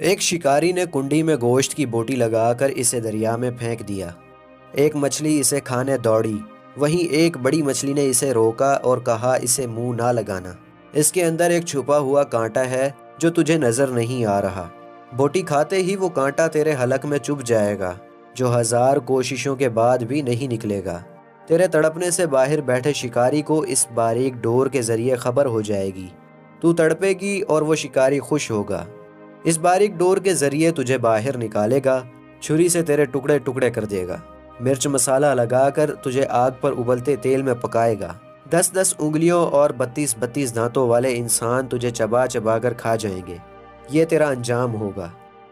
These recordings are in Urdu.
ایک شکاری نے کنڈی میں گوشت کی بوٹی لگا کر اسے دریا میں پھینک دیا۔ ایک مچھلی اسے کھانے دوڑی، وہیں ایک بڑی مچھلی نے اسے روکا اور کہا اسے منہ نہ لگانا، اس کے اندر ایک چھپا ہوا کانٹا ہے جو تجھے نظر نہیں آ رہا۔ بوٹی کھاتے ہی وہ کانٹا تیرے حلق میں چبھ جائے گا، جو 1000 کوششوں کے بعد بھی نہیں نکلے گا۔ تیرے تڑپنے سے باہر بیٹھے شکاری کو اس باریک ڈور کے ذریعے خبر ہو جائے گی۔ تو تڑپے گی اور وہ شکاری خوش ہوگا۔ اس باریک ڈور کے ذریعے تجھے باہر نکالے گا، چھری سے تیرے ٹکڑے ٹکڑے کر دے گا، مرچ مسالہ لگا کر تجھے آگ پر ابلتے تیل میں پکائے گا۔ 10 انگلیوں اور 32 دانتوں والے انسان تجھے چبا چبا کر کھا جائیں گے۔ یہ تیرا انجام ہوگا۔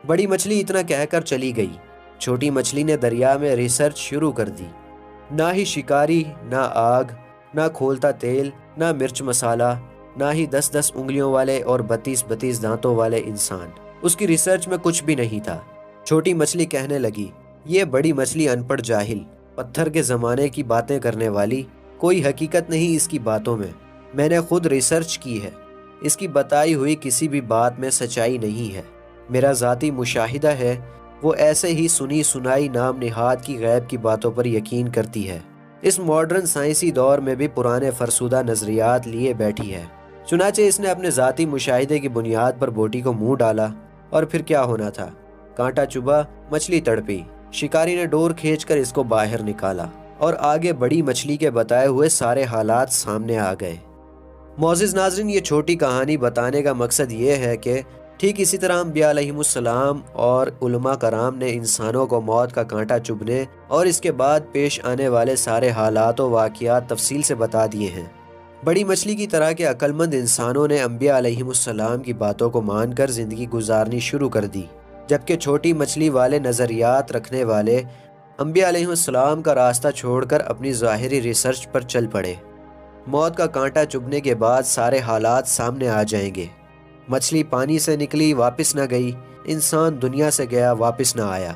بڑی مچھلی اتنا کہہ کر چلی گئی۔ چھوٹی مچھلی نے دریا میں ریسرچ شروع کر دی۔ نہ ہی شکاری، نہ آگ، نہ کھولتا تیل، نہ مرچ مسالہ، نہ ہی 10 انگلیوں والے اور 32 دانتوں والے انسان۔ اس کی ریسرچ میں کچھ بھی نہیں تھا۔ چھوٹی مچھلی کہنے لگی، یہ بڑی مچھلی ان پڑھ جاہل، پتھر کے زمانے کی باتیں کرنے والی، کوئی حقیقت نہیں اس کی باتوں میں نے خود ریسرچ کی ہے، اس کی بتائی ہوئی کسی بھی بات میں سچائی نہیں ہے۔ میرا ذاتی مشاہدہ ہے، وہ ایسے ہی سنی سنائی نام نہاد کی غیب کی باتوں پر یقین کرتی ہے۔ اس ماڈرن سائنسی دور میں بھی پرانے فرسودہ نظریات لیے بیٹھی ہے۔ چنانچہ اس نے اپنے ذاتی مشاہدے کی بنیاد پر بوٹی کو منہ ڈالا، اور پھر کیا ہونا تھا؟ کانٹا چبھا، مچھلی تڑپی، شکاری نے ڈور کھینچ کر اس کو باہر نکالا، اور آگے بڑی مچھلی کے بتائے ہوئے سارے حالات سامنے آ گئے۔ معزز ناظرین، یہ چھوٹی کہانی بتانے کا مقصد یہ ہے کہ ٹھیک اسی طرح انبیاء علیہم السلام اور علماء کرام نے انسانوں کو موت کا کانٹا چبھنے اور اس کے بعد پیش آنے والے سارے حالات و واقعات تفصیل سے بتا دیے ہیں۔ بڑی مچھلی کی طرح کے عقل مند انسانوں نے انبیاء علیہم السلام کی باتوں کو مان کر زندگی گزارنی شروع کر دی، جبکہ چھوٹی مچھلی والے نظریات رکھنے والے انبیاء علیہم السلام کا راستہ چھوڑ کر اپنی ظاہری ریسرچ پر چل پڑے۔ موت کا کانٹا چبھنے کے بعد سارے حالات سامنے آ جائیں گے۔ مچھلی پانی سے نکلی، واپس نہ گئی، انسان دنیا سے گیا، واپس نہ آیا۔